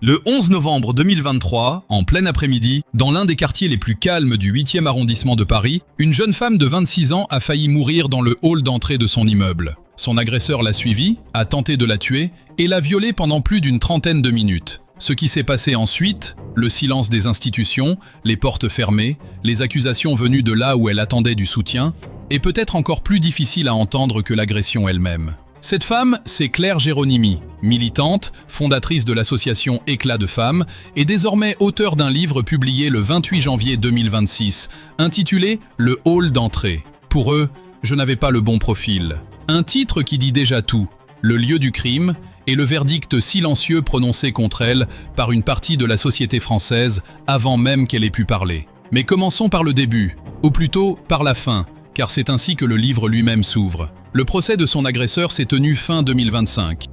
Le 11 novembre 2023, en plein après-midi, dans l'un des quartiers les plus calmes du 8e arrondissement de Paris, une jeune femme de 26 ans a failli mourir dans le hall d'entrée de son immeuble. Son agresseur l'a suivie, a tenté de la tuer et l'a violée pendant plus d'une trentaine de minutes. Ce qui s'est passé ensuite, le silence des institutions, les portes fermées, les accusations venues de là où elle attendait du soutien, est peut-être encore plus difficile à entendre que l'agression elle-même. Cette femme, c'est Claire Géronimi, militante, fondatrice de l'association Éclat de femmes et désormais auteure d'un livre publié le 28 janvier 2026, intitulé « Le hall d'entrée ». Pour eux, je n'avais pas le bon profil. Un titre qui dit déjà tout, le lieu du crime et le verdict silencieux prononcé contre elle par une partie de la société française avant même qu'elle ait pu parler. Mais commençons par le début, ou plutôt par la fin, car c'est ainsi que le livre lui-même s'ouvre. Le procès de son agresseur s'est tenu fin 2025.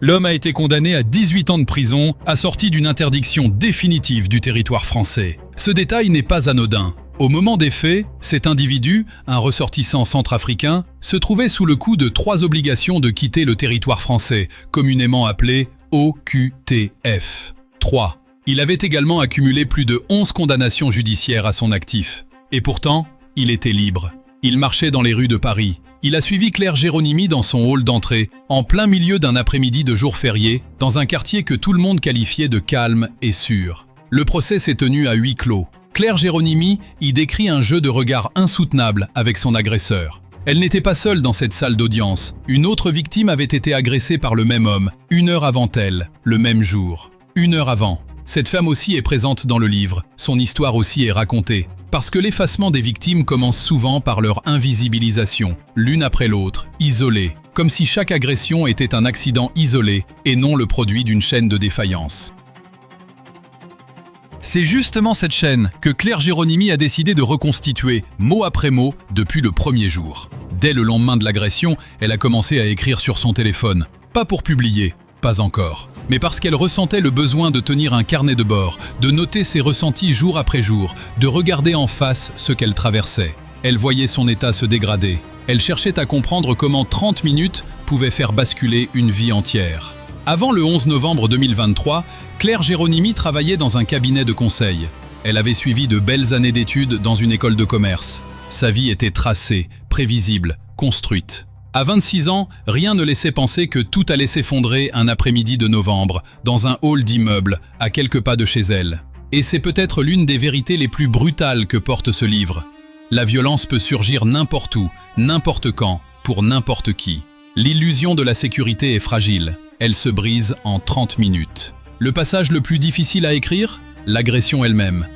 L'homme a été condamné à 18 ans de prison, assorti d'une interdiction définitive du territoire français. Ce détail n'est pas anodin. Au moment des faits, cet individu, un ressortissant centrafricain, se trouvait sous le coup de 3 obligations de quitter le territoire français, communément appelé OQTF. 3. Il avait également accumulé plus de 11 condamnations judiciaires à son actif. Et pourtant, il était libre. Il marchait dans les rues de Paris. Il a suivi Claire Géronimi dans son hall d'entrée, en plein milieu d'un après-midi de jour férié, dans un quartier que tout le monde qualifiait de calme et sûr. Le procès s'est tenu à huis clos. Claire Géronimi y décrit un jeu de regard insoutenable avec son agresseur. Elle n'était pas seule dans cette salle d'audience. Une autre victime avait été agressée par le même homme, 1 heure avant elle, le même jour. 1 heure avant. Cette femme aussi est présente dans le livre. Son histoire aussi est racontée. Parce que l'effacement des victimes commence souvent par leur invisibilisation, l'une après l'autre, isolées, comme si chaque agression était un accident isolé et non le produit d'une chaîne de défaillance. C'est justement cette chaîne que Claire Géronimi a décidé de reconstituer, mot après mot, depuis le premier jour. Dès le lendemain de l'agression, elle a commencé à écrire sur son téléphone. Pas pour publier, pas encore. Mais parce qu'elle ressentait le besoin de tenir un carnet de bord, de noter ses ressentis jour après jour, de regarder en face ce qu'elle traversait. Elle voyait son état se dégrader. Elle cherchait à comprendre comment 30 minutes pouvaient faire basculer une vie entière. Avant le 11 novembre 2023, Claire Géronimi travaillait dans un cabinet de conseil. Elle avait suivi de belles années d'études dans une école de commerce. Sa vie était tracée, prévisible, construite. À 26 ans, rien ne laissait penser que tout allait s'effondrer un après-midi de novembre, dans un hall d'immeuble, à quelques pas de chez elle. Et c'est peut-être l'une des vérités les plus brutales que porte ce livre. La violence peut surgir n'importe où, n'importe quand, pour n'importe qui. L'illusion de la sécurité est fragile. Elle se brise en 30 minutes. Le passage le plus difficile à écrire ? L'agression elle-même.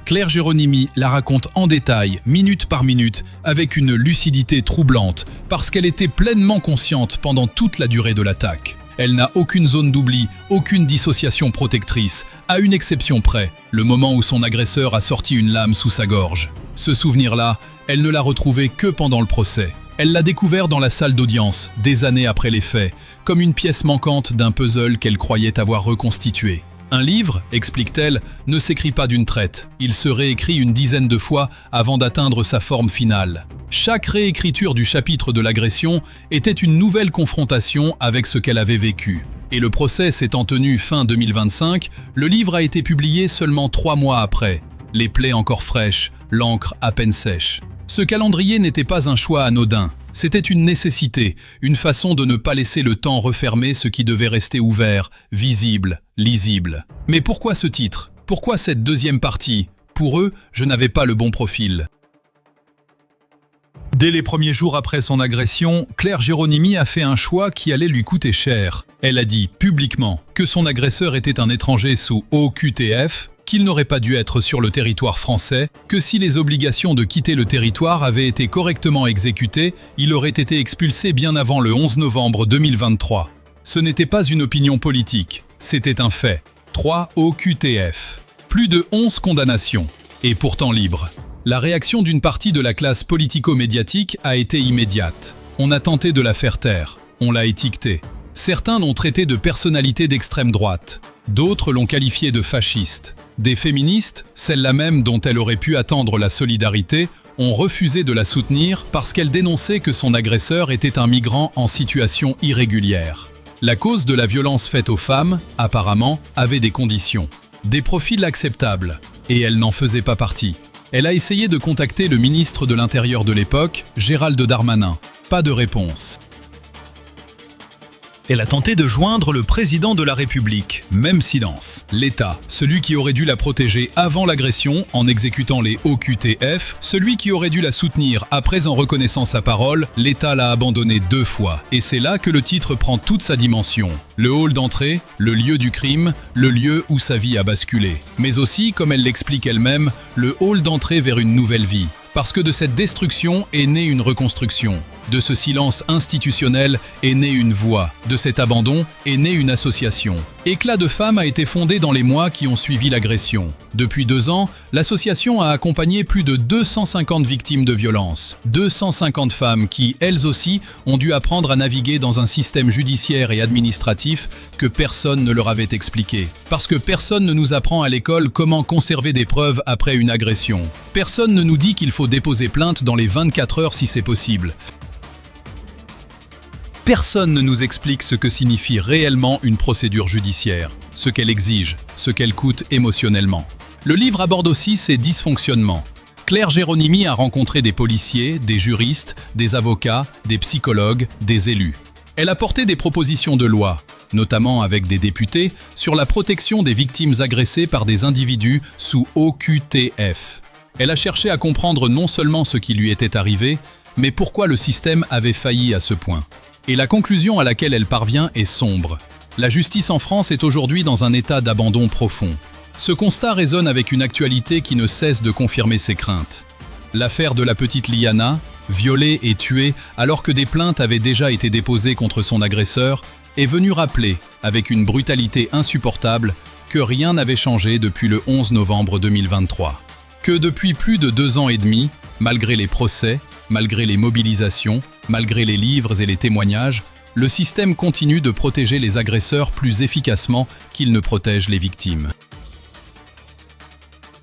Claire Géronimi la raconte en détail, minute par minute, avec une lucidité troublante, parce qu'elle était pleinement consciente pendant toute la durée de l'attaque. Elle n'a aucune zone d'oubli, aucune dissociation protectrice, à une exception près, le moment où son agresseur a sorti une lame sous sa gorge. Ce souvenir-là, elle ne l'a retrouvé que pendant le procès. Elle l'a découvert dans la salle d'audience, des années après les faits, comme une pièce manquante d'un puzzle qu'elle croyait avoir reconstitué. Un livre, explique-t-elle, ne s'écrit pas d'une traite. Il se réécrit une dizaine de fois avant d'atteindre sa forme finale. Chaque réécriture du chapitre de l'agression était une nouvelle confrontation avec ce qu'elle avait vécu. Et le procès s'étant tenu fin 2025, le livre a été publié seulement 3 mois après. Les plaies encore fraîches, l'encre à peine sèche. Ce calendrier n'était pas un choix anodin. C'était une nécessité, une façon de ne pas laisser le temps refermer ce qui devait rester ouvert, visible, lisible. Mais pourquoi ce titre ? Pourquoi cette deuxième partie ? Pour eux, je n'avais pas le bon profil. Dès les premiers jours après son agression, Claire Géronimi a fait un choix qui allait lui coûter cher. Elle a dit publiquement que son agresseur était un étranger sous OQTF, qu'il n'aurait pas dû être sur le territoire français, que si les obligations de quitter le territoire avaient été correctement exécutées, il aurait été expulsé bien avant le 11 novembre 2023. Ce n'était pas une opinion politique, c'était un fait. 3 OQTF. Plus de 11 condamnations, et pourtant libres. La réaction d'une partie de la classe politico-médiatique a été immédiate. On a tenté de la faire taire, on l'a étiquetée. Certains l'ont traité de personnalité d'extrême droite, d'autres l'ont qualifiée de fasciste. Des féministes, celles-là même dont elle aurait pu attendre la solidarité, ont refusé de la soutenir parce qu'elle dénonçait que son agresseur était un migrant en situation irrégulière. La cause de la violence faite aux femmes, apparemment, avait des conditions, des profils acceptables, et elle n'en faisait pas partie. Elle a essayé de contacter le ministre de l'Intérieur de l'époque, Gérald Darmanin. Pas de réponse. Elle a tenté de joindre le président de la République. Même silence. L'État, celui qui aurait dû la protéger avant l'agression en exécutant les OQTF, celui qui aurait dû la soutenir après en reconnaissant sa parole, l'État l'a abandonnée 2 fois. Et c'est là que le titre prend toute sa dimension. Le hall d'entrée, le lieu du crime, le lieu où sa vie a basculé. Mais aussi, comme elle l'explique elle-même, le hall d'entrée vers une nouvelle vie. Parce que de cette destruction est née une reconstruction. De ce silence institutionnel est née une voix. De cet abandon est née une association. Éclat de Femmes a été fondée dans les mois qui ont suivi l'agression. Depuis 2 ans, l'association a accompagné plus de 250 victimes de violences. 250 femmes qui, elles aussi, ont dû apprendre à naviguer dans un système judiciaire et administratif que personne ne leur avait expliqué. Parce que personne ne nous apprend à l'école comment conserver des preuves après une agression. Personne ne nous dit qu'il faut déposer plainte dans les 24 heures si c'est possible. Personne ne nous explique ce que signifie réellement une procédure judiciaire, ce qu'elle exige, ce qu'elle coûte émotionnellement. Le livre aborde aussi ses dysfonctionnements. Claire Géronimi a rencontré des policiers, des juristes, des avocats, des psychologues, des élus. Elle a porté des propositions de loi, notamment avec des députés, sur la protection des victimes agressées par des individus sous OQTF. Elle a cherché à comprendre non seulement ce qui lui était arrivé, mais pourquoi le système avait failli à ce point. Et la conclusion à laquelle elle parvient est sombre. La justice en France est aujourd'hui dans un état d'abandon profond. Ce constat résonne avec une actualité qui ne cesse de confirmer ses craintes. L'affaire de la petite Liana, violée et tuée alors que des plaintes avaient déjà été déposées contre son agresseur, est venue rappeler, avec une brutalité insupportable, que rien n'avait changé depuis le 11 novembre 2023. Que depuis plus de 2 ans et demi, malgré les procès, malgré les mobilisations, malgré les livres et les témoignages, le système continue de protéger les agresseurs plus efficacement qu'il ne protège les victimes.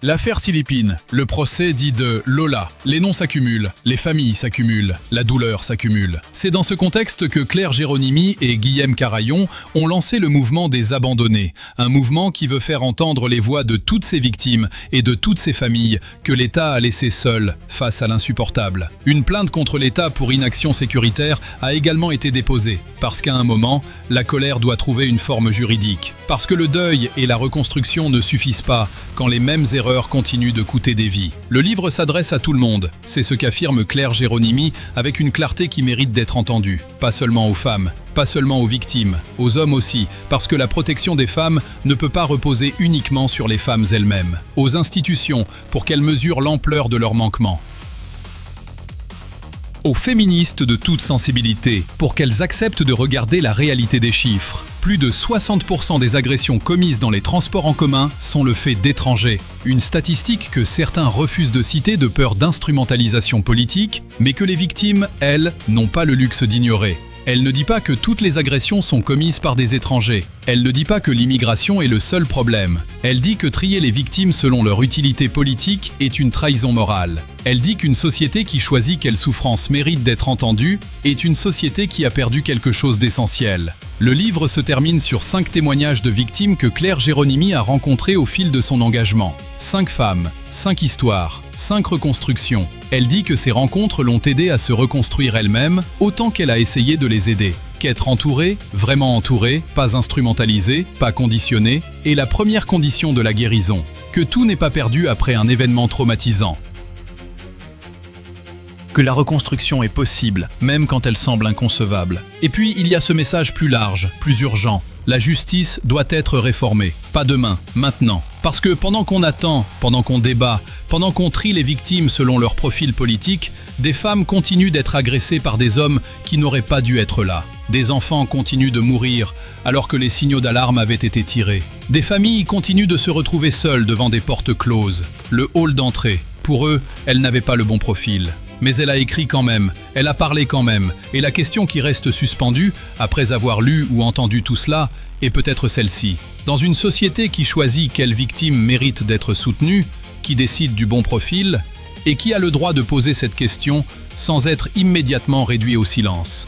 L'affaire Silipine, le procès dit de Lola. Les noms s'accumulent, les familles s'accumulent, la douleur s'accumule. C'est dans ce contexte que Claire Géronimi et Guillaume Carayon ont lancé le mouvement des abandonnés, un mouvement qui veut faire entendre les voix de toutes ces victimes et de toutes ces familles que l'État a laissées seules face à l'insupportable. Une plainte contre l'État pour inaction sécuritaire a également été déposée, parce qu'à un moment, la colère doit trouver une forme juridique. Parce que le deuil et la reconstruction ne suffisent pas quand les mêmes erreurs continue de coûter des vies. Le livre s'adresse à tout le monde, c'est ce qu'affirme Claire Géronimi avec une clarté qui mérite d'être entendue. Pas seulement aux femmes, pas seulement aux victimes, aux hommes aussi, parce que la protection des femmes ne peut pas reposer uniquement sur les femmes elles-mêmes. Aux institutions, pour qu'elles mesurent l'ampleur de leurs manquements. Aux féministes de toute sensibilité, pour qu'elles acceptent de regarder la réalité des chiffres. Plus de 60% des agressions commises dans les transports en commun sont le fait d'étrangers. Une statistique que certains refusent de citer de peur d'instrumentalisation politique, mais que les victimes, elles, n'ont pas le luxe d'ignorer. Elle ne dit pas que toutes les agressions sont commises par des étrangers. Elle ne dit pas que l'immigration est le seul problème. Elle dit que trier les victimes selon leur utilité politique est une trahison morale. Elle dit qu'une société qui choisit quelle souffrance mérite d'être entendue est une société qui a perdu quelque chose d'essentiel. Le livre se termine sur 5 témoignages de victimes que Claire Géronimi a rencontrées au fil de son engagement. 5 femmes, 5 histoires, 5 reconstructions. Elle dit que ces rencontres l'ont aidée à se reconstruire elle-même autant qu'elle a essayé de les aider. Qu'être entourée, vraiment entourée, pas instrumentalisée, pas conditionnée, est la première condition de la guérison. Que tout n'est pas perdu après un événement traumatisant. Que la reconstruction est possible, même quand elle semble inconcevable. Et puis, il y a ce message plus large, plus urgent. La justice doit être réformée. Pas demain, maintenant. Parce que pendant qu'on attend, pendant qu'on débat, pendant qu'on trie les victimes selon leur profil politique, des femmes continuent d'être agressées par des hommes qui n'auraient pas dû être là. Des enfants continuent de mourir alors que les signaux d'alarme avaient été tirés. Des familles continuent de se retrouver seules devant des portes closes. Le hall d'entrée. Pour eux, elles n'avaient pas le bon profil. Mais elle a écrit quand même, elle a parlé quand même, et la question qui reste suspendue, après avoir lu ou entendu tout cela, est peut-être celle-ci. Dans une société qui choisit quelle victime mérite d'être soutenue, qui décide du bon profil, et qui a le droit de poser cette question sans être immédiatement réduit au silence.